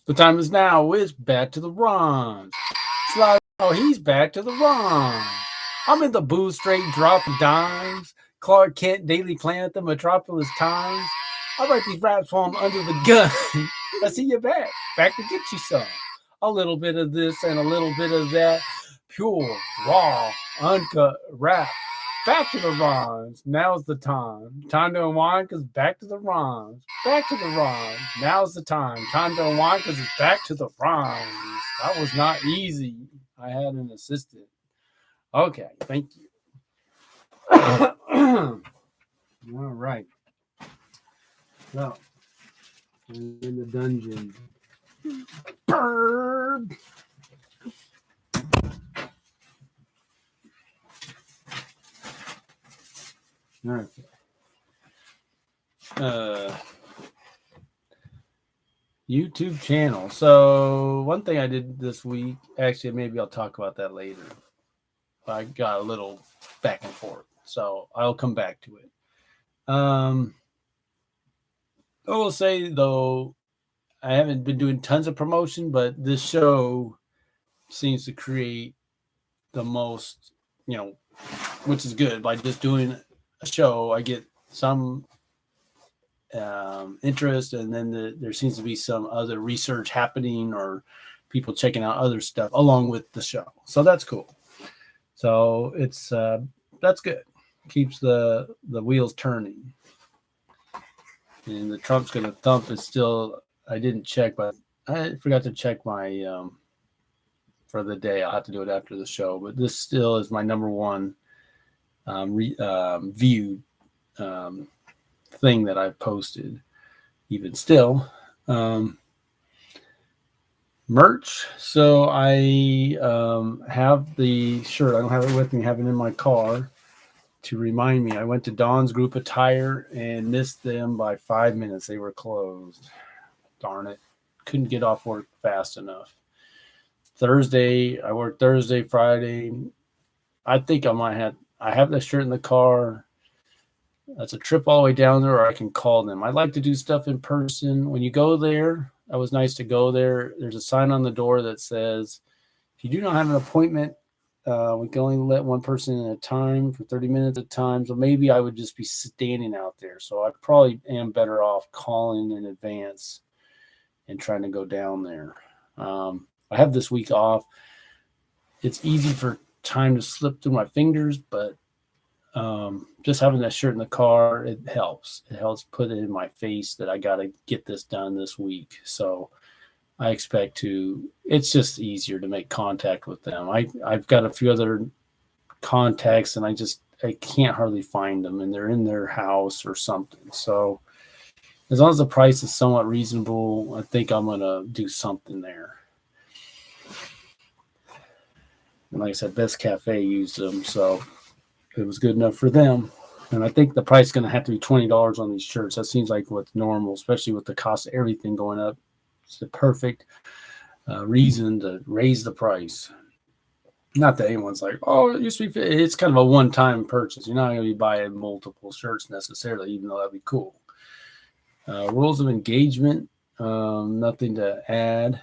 The time is now. It's back to the Rons. Slide. Oh, he's back to the Rons. I'm in the booth, straight dropping dimes. Clark Kent, Daily Planet, the Metropolis Times. I write these raps for him under the gun. I see you back to get you some. A little bit of this and a little bit of that. Pure, raw, uncut rap. Back to the rhymes. Now's the time. Time to unwind because back to the rhymes. Back to the rhymes. Now's the time. Time to unwind because it's back to the rhymes. That was not easy. I had an assistant. Okay, thank you. All right. So, in the dungeon. Bird. Okay. YouTube channel. So one thing I did this week, actually, maybe I'll talk about that later. I got a little back and forth, so I'll come back to it. I will say though, I haven't been doing tons of promotion, but this show seems to create the most, which is good. By just doing a show, I get some interest, and then there seems to be some other research happening or people checking out other stuff along with the show. So that's cool. So it's that's good. Keeps the wheels turning. And the Trump's gonna thump is still. I didn't check, but I forgot to check my for the day. I'll have to do it after the show. But this still is my number one viewed thing that I've posted. Even still, merch. So I have the shirt. I don't have it with me. I have it in my car to remind me. I went to Dawn's Group Attire and missed them by 5 minutes. They were closed. Darn it. Couldn't get off work fast enough. Thursday, I worked Thursday, Friday. I think I have that shirt in the car. That's a trip all the way down there, or I can call them. I like to do stuff in person. When you go there, that was nice to go there. There's a sign on the door that says, if you do not have an appointment, we can only let one person at a time for 30 minutes at a time. So maybe I would just be standing out there. So I probably am better off calling in advance and trying to go down there. I have this week off. It's easy for time to slip through my fingers, but just having that shirt in the car, it helps. It helps put it in my face that I got to get this done this week. So I expect it's just easier to make contact with them. I've got a few other contacts and I can't hardly find them, and they're in their house or something. So as long as the price is somewhat reasonable, I think I'm going to do something there. And like I said, Best Cafe used them, so it was good enough for them. And I think the price is going to have to be $20 on these shirts. That seems like what's normal, especially with the cost of everything going up. It's the perfect reason to raise the price. Not that anyone's like, oh, it used to be. It's kind of a one-time purchase. You're not going to be buying multiple shirts necessarily, even though that'd be cool. Rules of engagement, nothing to add.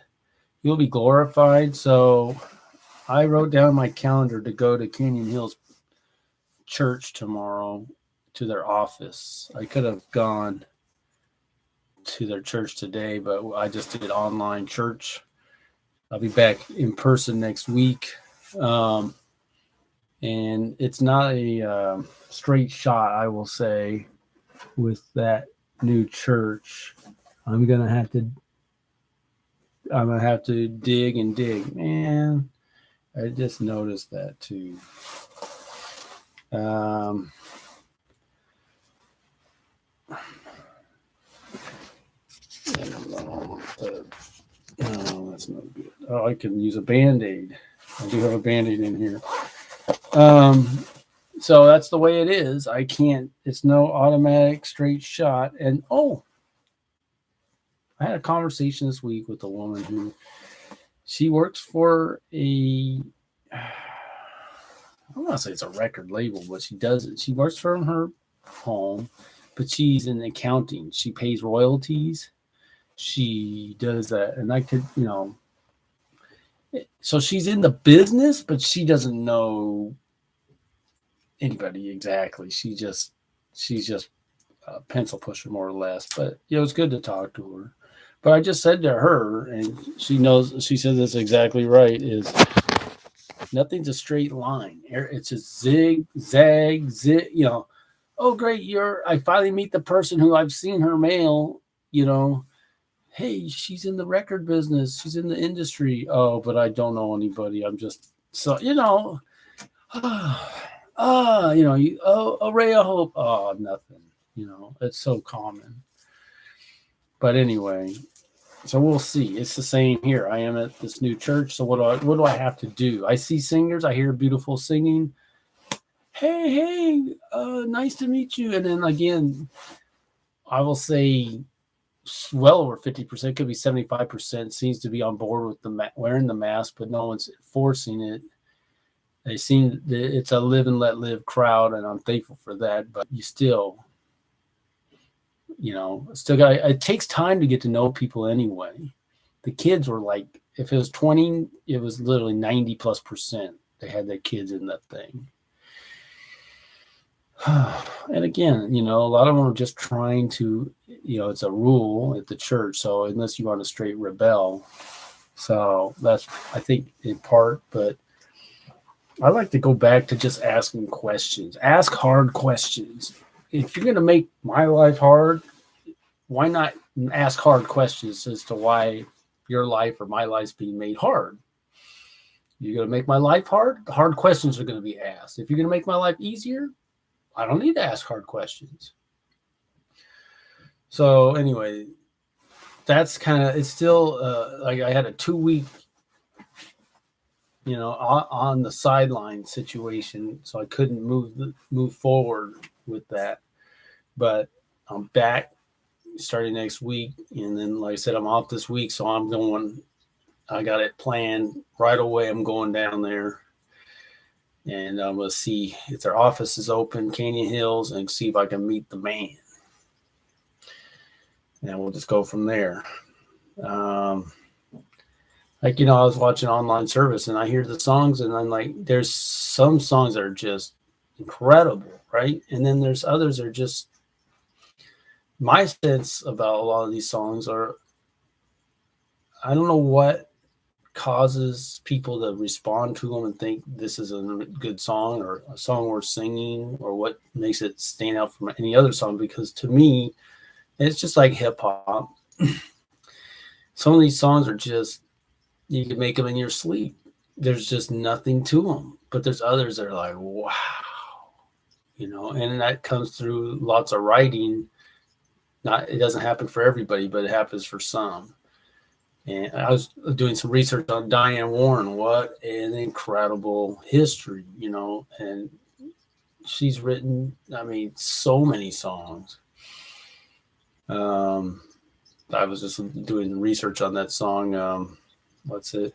You'll be glorified. So I wrote down my calendar to go to Canyon Hills Church tomorrow to their office. I could have gone to their church today, but I just did online church. I'll be back in person next week. And it's not a straight shot, I will say, with that new church. I'm gonna have to dig and dig. Man, I just noticed that too. No, that's not good. Oh, I can use a Band-Aid. I do have a Band-Aid in here. So that's the way it is. I can't, it's no automatic straight shot. And I had a conversation this week with a woman who she works for I don't want to say it's a record label, but she does it. She works from her home, but she's in accounting. She pays royalties, she does that, and I could, so she's in the business, but she doesn't know anybody exactly. She's just a pencil pusher more or less. But it's good to talk to her. But I just said to her, and she knows. She said that's exactly right. Is nothing's a straight line. It's a zig, zag, zig. Oh great, I finally meet the person who I've seen her mail. Hey, she's in the record business. She's in the industry. Oh, but I don't know anybody. I'm just so Ray of Hope. Oh, nothing. It's so common. But anyway, so we'll see. It's the same here. I am at this new church. So what do I have to do? I see singers. I hear beautiful singing. Hey, nice to meet you. And then again, I will say well over 50%, could be 75%, seems to be on board with wearing the mask, but no one's enforcing it. They seem it's a live and let live crowd, and I'm thankful for that. But you still got. It takes time to get to know people anyway. The kids were like, if it was 20, it was literally 90+%. They had their kids in that thing. And again, a lot of them are just trying to, it's a rule at the church. So unless you want to straight rebel, so that's, I think, in part. But I like to go back to just asking questions. Ask hard questions. If you're going to make my life hard, why not ask hard questions as to why your life or my life's being made hard? You're going to make my life hard? Hard questions are going to be asked. If you're going to make my life easier, I don't need to ask hard questions. So anyway, that's kind of, it's still like I had a 2-week, on the sideline situation. So I couldn't move forward with that. But I'm back starting next week. And then, like I said, I'm off this week. So I got it planned right away. I'm going down there. And I'm going to see if their office is open, Canyon Hills, and see if I can meet the man. And we'll just go from there. I was watching online service, and I hear the songs, and I'm like, there's some songs that are just incredible, right? And then there's others that are just, my sense about a lot of these songs are, I don't know what causes people to respond to them and think this is a good song or a song worth singing, or what makes it stand out from any other song. Because to me, it's just like hip hop. Some of these songs are just, you can make them in your sleep. There's just nothing to them. But there's others that are like, wow, and that comes through lots of writing. It doesn't happen for everybody, but it happens for some. And I was doing some research on Diane Warren. What an incredible history, and she's written, so many songs. I was just doing research on that song. What's it?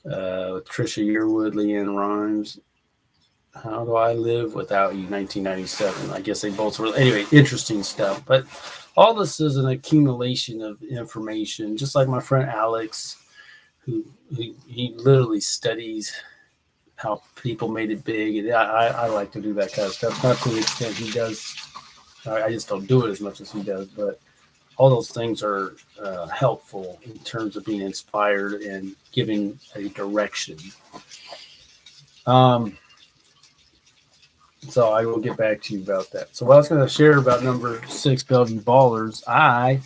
With Trisha Yearwood, LeAnn Rimes. How Do I Live Without You, 1997. I guess they both were. Anyway, interesting stuff. But all this is an accumulation of information, just like my friend Alex, who he literally studies how people made it big. And I like to do that kind of stuff, not to the extent he does. I just don't do it as much as he does. But all those things are helpful in terms of being inspired and giving a direction. So I will get back to you about that. So what I was going to share about number 6, Bellevue Ballers, I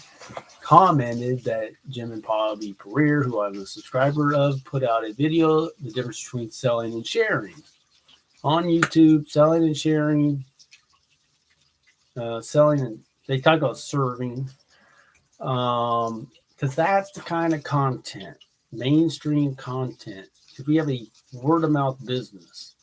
commented that Jim and Bobby Pereira, who I'm a subscriber of, put out a video, the difference between selling and sharing. On YouTube, selling and sharing, selling, and they talk about serving, because that's the kind of content, mainstream content. If we have a word-of-mouth business,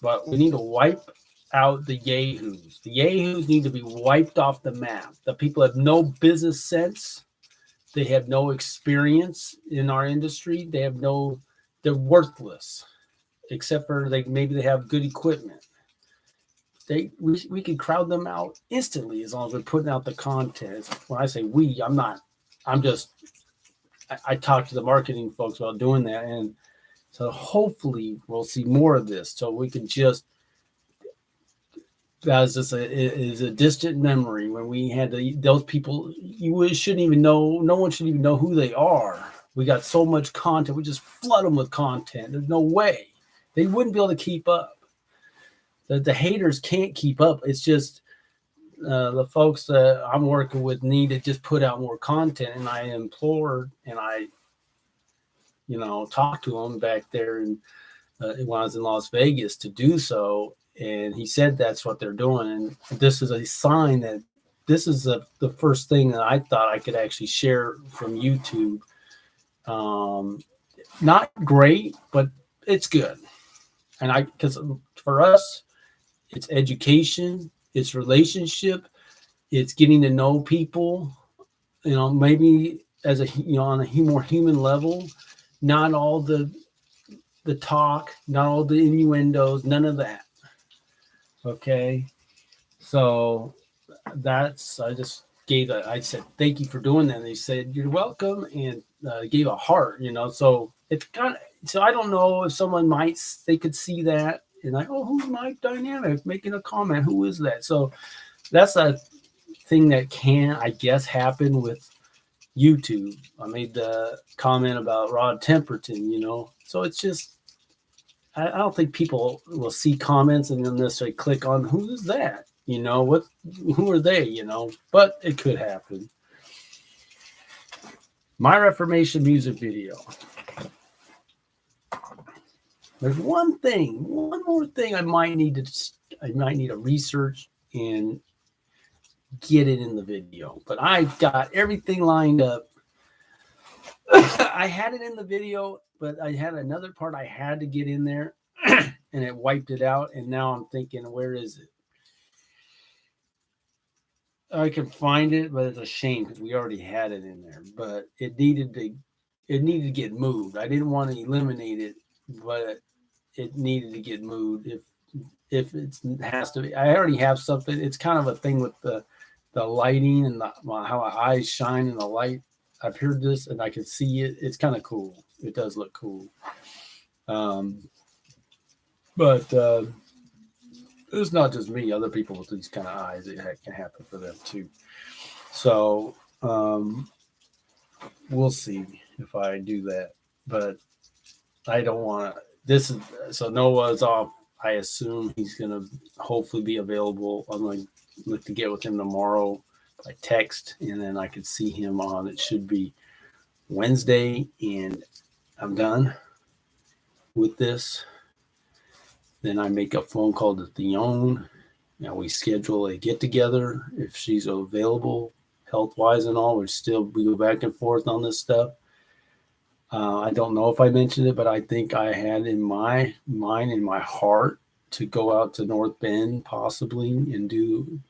but we need to wipe out the yahoos. The yahoos need to be wiped off the map. The people have no business sense. They have no experience in our industry. They're worthless, except for maybe they have good equipment. we could crowd them out instantly as long as we're putting out the content. When I say we, I'm not. I'm just. I talk to the marketing folks about doing that, and so hopefully we'll see more of this. So we can just. That's just is a distant memory when we had those people. You shouldn't even know. No one should even know who they are. We got so much content. We just flood them with content. There's no way they wouldn't be able to keep up. The haters can't keep up. It's just the folks that I'm working with need to just put out more content. And I implored and I, talked to them back there and when I was in Las Vegas to do so. And he said that's what they're doing. And this is a sign that this is the first thing that I thought I could actually share from YouTube. Not great, but it's good. And because for us, it's education, it's relationship, it's getting to know people, maybe as on a more human level, not all the talk, not all the innuendos, none of that. Okay. So I said, thank you for doing that. And they said, you're welcome. And gave a heart, so it's so I don't know if someone they could see that and who's Mike Dynamic making a comment? Who is that? So that's a thing that can, I guess, happen with YouTube. I made the comment about Rod Temperton, so it's just, I don't think people will see comments and then necessarily click on who's that, who are they, but it could happen. My Reformation music video. There's one more thing I might need to research and get it in the video, but I've got everything lined up. I had it in the video, but I had another part I had to get in there and it wiped it out. And now I'm thinking, where is it? I can find it, but it's a shame because we already had it in there, but it needed to get moved. I didn't want to eliminate it, but it needed to get moved. If it has to be, I already have something. It's kind of a thing with the lighting and how my eyes shine in the light. I've heard this and I can see it. It's kind of cool. It does look cool. But it's not just me. Other people with these kind of eyes, it can happen for them too. So we'll see if I do that. But I don't want to. So Noah's off. I assume he's going to hopefully be available. I'm going to look to get with him tomorrow by text, and then I could see him on. It should be Wednesday, and I'm done with this. Then I make a phone call to Theone. Now we schedule a get together if she's available, health wise and all. We go back and forth on this stuff. I don't know if I mentioned it, but I think I had in my mind, in my heart, to go out to North Bend possibly and do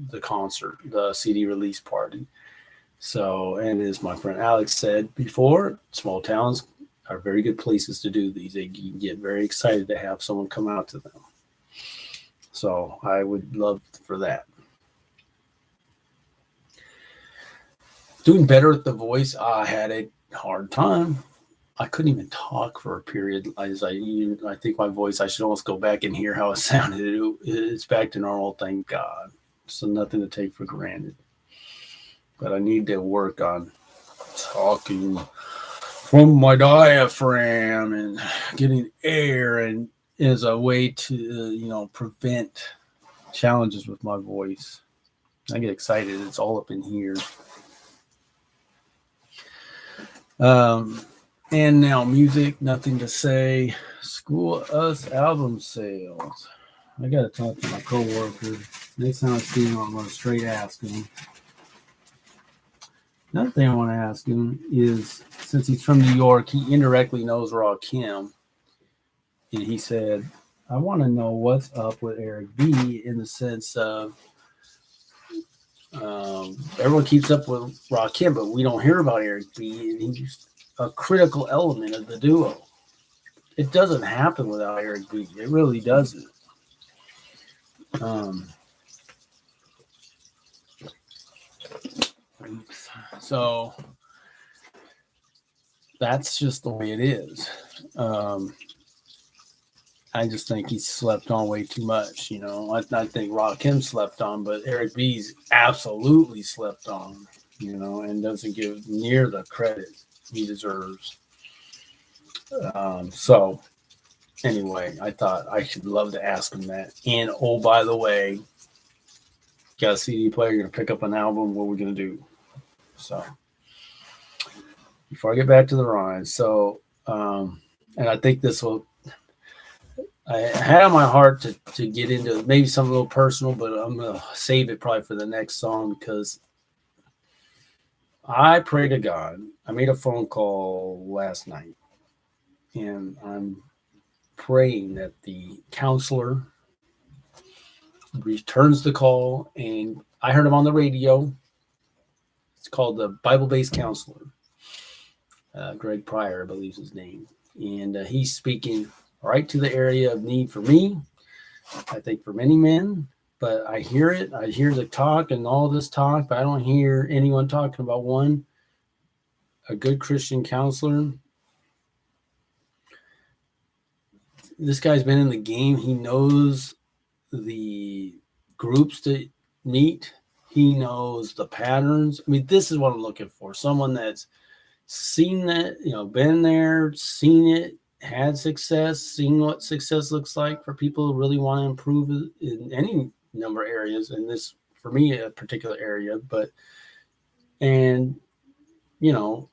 the concert, the CD release party. So, and as my friend Alex said before, small towns are very good places to do these. They get very excited to have someone come out to them. So I would love for that. Doing better at the voice. I had a hard time. I couldn't even talk for a period. I think my voice, I should almost go back and hear how it sounded. It's back to normal, thank God. So nothing to take for granted. But I need to work on talking from my diaphragm and getting air, and as a way to, prevent challenges with my voice. I get excited. It's all up in here. And now music, nothing to say. School Us album sales. I got to talk to my coworker. Next time I see him, I'm going to straight ask him. Another thing I want to ask him is, since he's from New York, he indirectly knows Rakim. And he said, I want to know what's up with Eric B. in the sense of everyone keeps up with Rakim, but we don't hear about Eric B. And he's a critical element of the duo. It doesn't happen without Eric B. It really doesn't. Um, so that's just the way it is. Um, I just think he slept on way too much. I think Rakim slept on, but Eric B's absolutely slept on. And doesn't give near the credit he deserves. So anyway, I thought I should love to ask him that. And oh, by the way, got a CD player, you're gonna pick up an album. What we're gonna do? So before I get back to the rhyme, and I think this will. I had on my heart to get into maybe something a little personal, but I'm gonna save it probably for the next song because I pray to God. I made a phone call last night, and I'm praying that the counselor returns the call. And I heard him on the radio. It's called the Bible-Based Counselor. Greg Pryor, I believe is his name. And he's speaking right to the area of need for me, I think for many men. But I hear it. I hear the talk and all this talk, but I don't hear anyone talking about a good Christian counselor. This guy's been in the game. He knows the groups to meet. He knows the patterns. I mean, this is what I'm looking for. Someone that's seen that, been there, seen it, had success, seen what success looks like for people who really want to improve in any number of areas. And this, for me, a particular area.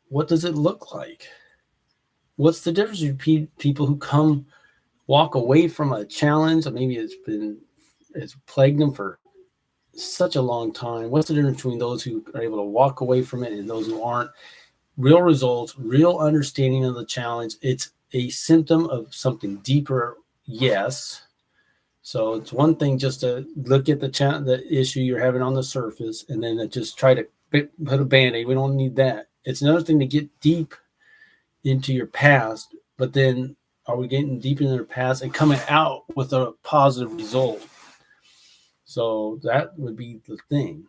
What does it look like? What's the difference between people who walk away from a challenge, or maybe it's plagued them for such a long time? What's the difference between those who are able to walk away from it and those who aren't? Real results, real understanding of the challenge. It's a symptom of something deeper, yes. So it's one thing just to look at the issue you're having on the surface and then just try to put a Band-Aid. We don't need that. It's another thing to get deep into your past, but then are we getting deep into their past and coming out with a positive result? So that would be the thing.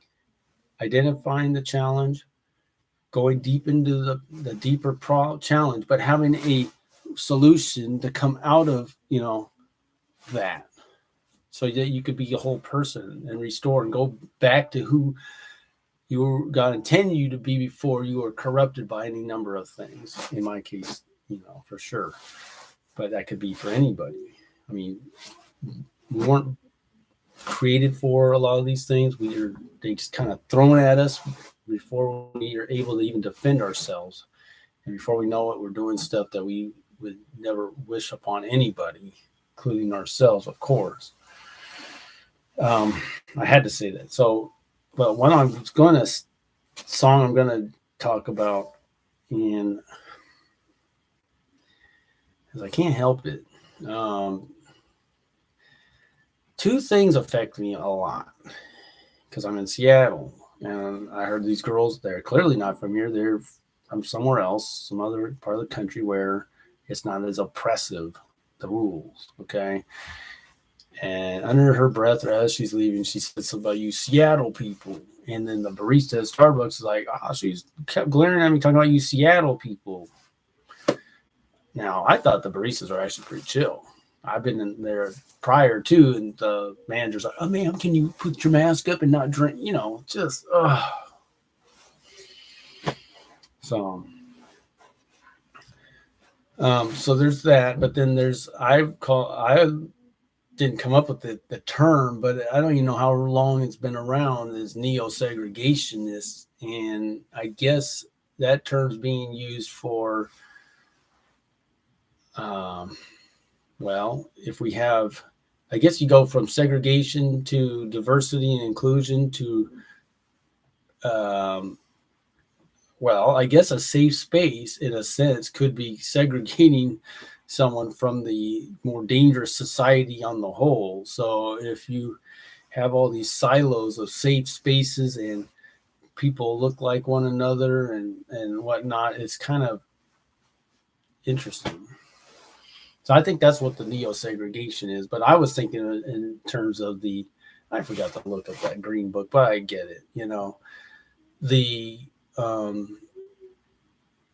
Identifying the challenge, going deep into the deeper challenge, but having a solution to come out of, that, so that you could be a whole person and restore and go back to who God intended you to be before you were corrupted by any number of things. In my case, for sure. But that could be for anybody. I mean, we weren't created for a lot of these things. They just kind of thrown at us before we are able to even defend ourselves. And before we know it, we're doing stuff that we would never wish upon anybody, including ourselves, of course. I had to say that. So, but what I'm going to talk about, and because I can't help it, two things affect me a lot because I'm in Seattle, and I heard these girls, they're clearly not from here. They're from somewhere else, some other part of the country where it's not as oppressive, the rules, okay? And under her breath, or as she's leaving, she said something about you Seattle people. And then the barista at Starbucks is like, she's kept glaring at me talking about you Seattle people. Now, I thought the baristas are actually pretty chill. I've been in there prior to, and the manager's like, "Oh, ma'am, can you put your mask up and not drink?" Just, So, so there's that. But then I didn't come up with the term, but I don't even know how long it's been around, is neo-segregationist. And I guess that term's being used for, if we have, I guess you go from segregation to diversity and inclusion to, I guess a safe space, in a sense, could be segregating someone from the more dangerous society on the whole. So if you have all these silos of safe spaces and people look like one another and whatnot, it's kind of interesting. So I think that's what the neo-segregation is. But I was thinking in terms of the I forgot to look up that green book, but I get it. The um,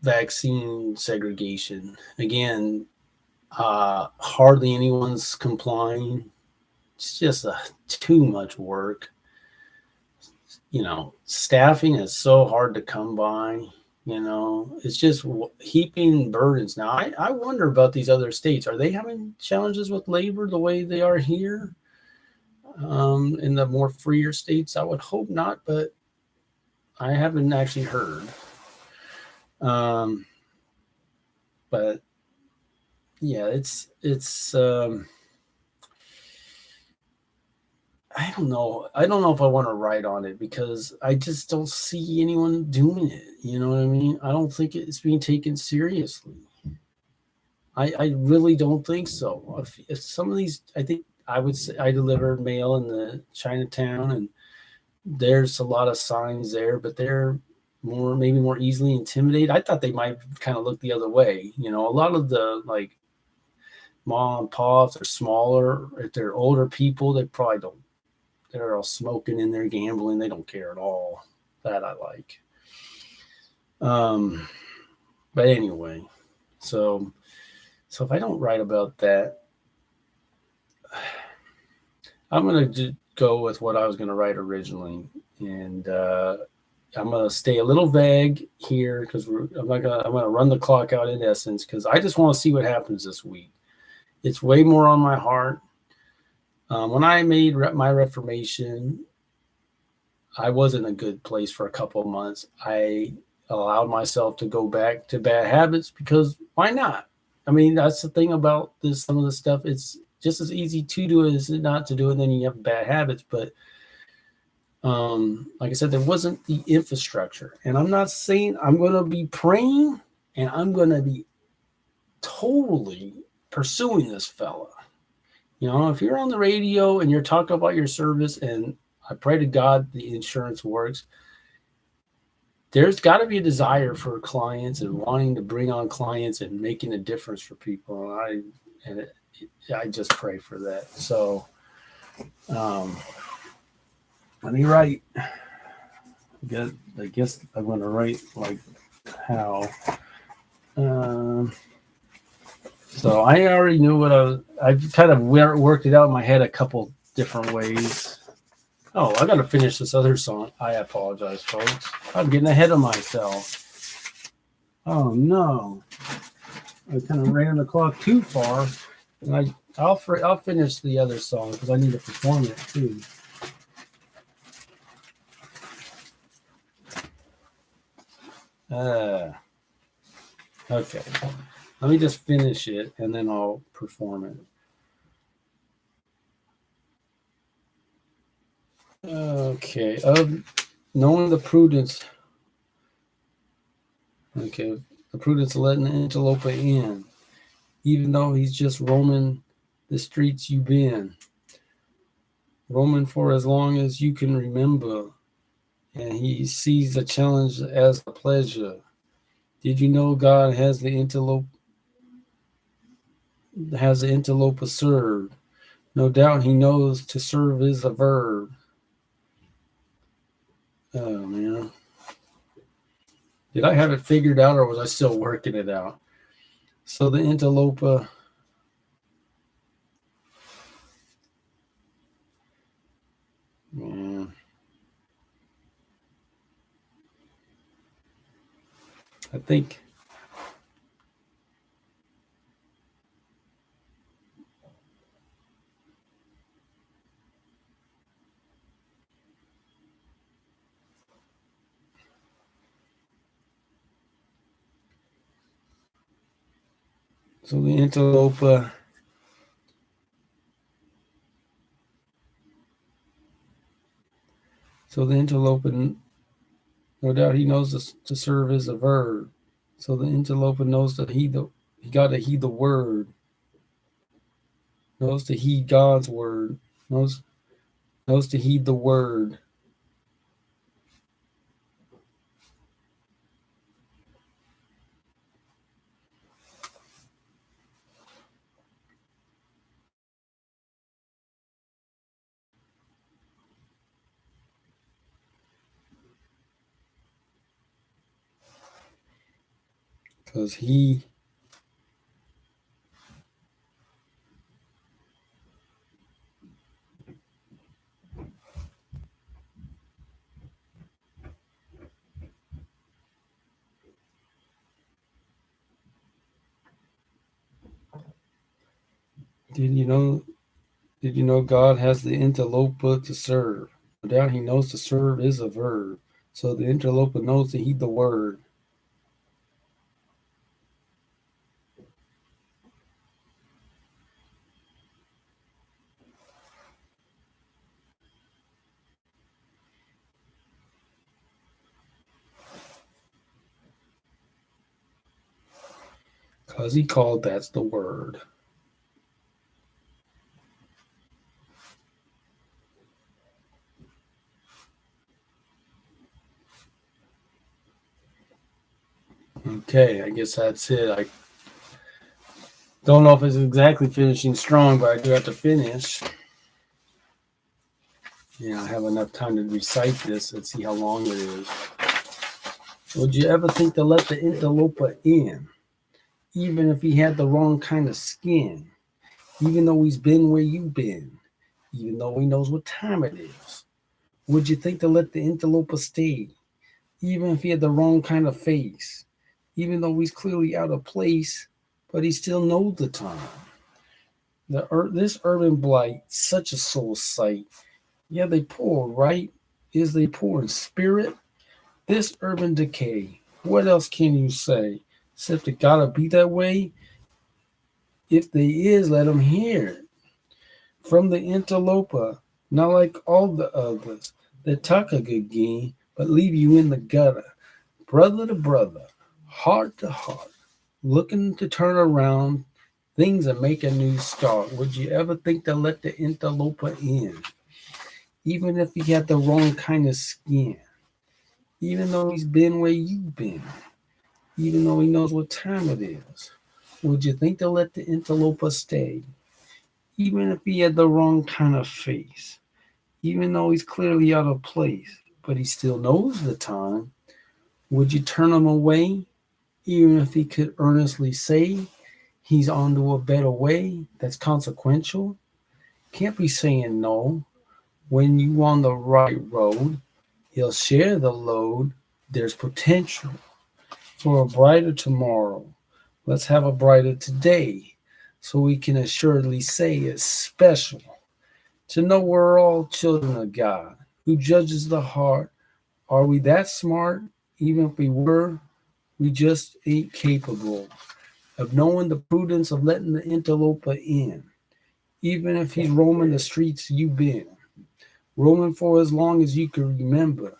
vaccine segregation again. Hardly anyone's complying. It's just too much work. Staffing is so hard to come by. It's just heaping burdens. Now, I wonder about these other states. Are they having challenges with labor the way they are here? In the more freer states, I would hope not, but I haven't actually heard. But yeah, it's I don't know. I don't know if I want to write on it because I just don't see anyone doing it. You know what I mean? I don't think it's being taken seriously. I really don't think so. If some of these, I think I would say I delivered mail in the Chinatown, and there's a lot of signs there, but they're maybe more easily intimidated. I thought they might kind of look the other way. A lot of the like mom and pops are smaller. If they're older people, they probably don't. They're all smoking in there, gambling. They don't care at all. That I like. But anyway, so if I don't write about that, I'm gonna go with what I was gonna write originally, and I'm gonna stay a little vague here because I'm gonna run the clock out in essence because I just want to see what happens this week. It's way more on my heart. When I made my reformation, I was in a good place for a couple of months. I allowed myself to go back to bad habits because why not? I mean, that's the thing about this. Some of the stuff, it's just as easy to do as not to do it. Then you have bad habits. But like I said, there wasn't the infrastructure. And I'm not saying I'm going to be praying and I'm going to be totally pursuing this fella. If you're on the radio and you're talking about your service, and I pray to God the insurance works, there's got to be a desire for clients and wanting to bring on clients and making a difference for people. I just pray for that. So let me write. I guess I'm going to write like how. So I already knew what I've kind of worked it out in my head a couple different ways. Oh, I got to finish this other song. I apologize, folks. I'm getting ahead of myself. Oh no, I kind of ran the clock too far, and I'll finish the other song because I need to perform it too. Okay. Let me just finish it and then I'll perform it. Okay. Knowing the prudence. Okay. The prudence of letting the interloper in, even though he's just roaming the streets you've been. Roaming for as long as you can remember. And he sees the challenge as a pleasure. Did you know God has the interloper served? No doubt he knows to serve is a verb. Oh man. Did I have it figured out or was I still working it out? So the interloper. Man. I think so the interloper. So the interloper, no doubt he knows to serve as a verb. So the interloper knows that he got to heed the word. Knows to heed God's word. Knows to heed the word. because he did you know God has the interloper to serve? No doubt he knows to serve is a verb. So the interloper knows to heed the word. Because he called, that's the word. Okay, I guess that's it. I don't know if it's exactly finishing strong, but I do have to finish. I have enough time to recite this and see how long it is. Would you ever think to let the interloper in, even if he had the wrong kind of skin, even though he's been where you've been, even though he knows what time it is? Would you think to let the interloper stay, even if he had the wrong kind of face, even though he's clearly out of place, but he still knows the time? This urban blight, such a soul sight. Yeah, they poor, right? Is they poor in spirit? This urban decay. What else can you say? Except it gotta be that way? If they is, let them hear it. From the interloper, not like all the others that talk a good game, but leave you in the gutter. Brother to brother, heart to heart, looking to turn around things and make a new start. Would you ever think to let the interloper in? Even if he had the wrong kind of skin, even though he's been where you've been, even though he knows what time it is, would you think to let the interloper stay? Even if he had the wrong kind of face, even though he's clearly out of place, but he still knows the time, would you turn him away? Even if he could earnestly say he's onto a better way that's consequential? Can't be saying no. When you on the right road, he'll share the load. There's potential for a brighter tomorrow. Let's have a brighter today so we can assuredly say it's special to know we're all children of God who judges the heart. Are we that smart? Even if we were, we just ain't capable of knowing the prudence of letting the interloper in, even if he's roaming the streets you've been, roaming for as long as you can remember,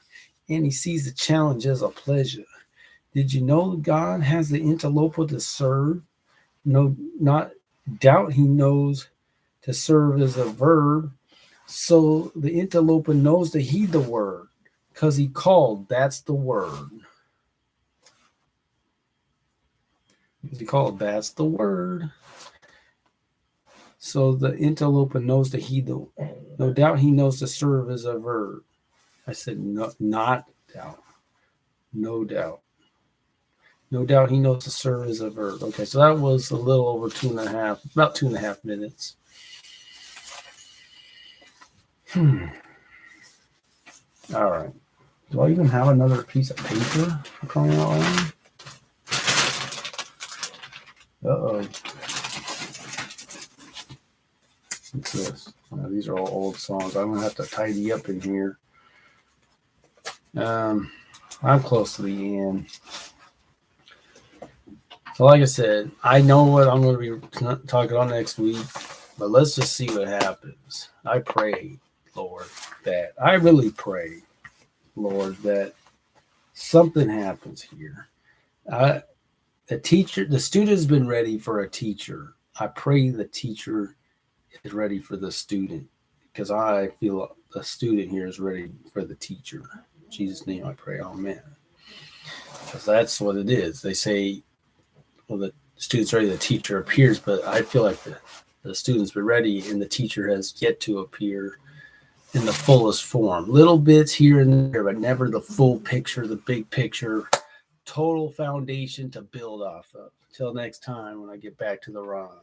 and he sees the challenge as a pleasure. Did you know God has the interloper to serve? No, not doubt he knows to serve as a verb. So the interloper knows to heed the word because he called, that's the word. He called, that's the word. So the interloper knows to heed the, no doubt he knows to serve as a verb. I said, no, not doubt. No doubt. No doubt he knows to serve as a verb. Okay, so that was a little over about 2.5 minutes. All right. Do I even have another piece of paper for crying out loud? Uh-oh. What's this? These are all old songs. I'm going to have to tidy up in here. I'm close to the end. So like I said, I know what I'm going to be talking about next week, but let's just see what happens. I pray, Lord, I really pray, Lord, that something happens here. The student's been ready for a teacher. I pray the teacher is ready for the student, because I feel the student here is ready for the teacher. In Jesus' name I pray, amen. Because that's what it is. They say, well, the student's ready, the teacher appears, but I feel like the student's been ready and the teacher has yet to appear in the fullest form. Little bits here and there, but never the full picture, the big picture total foundation to build off of. Till next time when I get back to the Ron.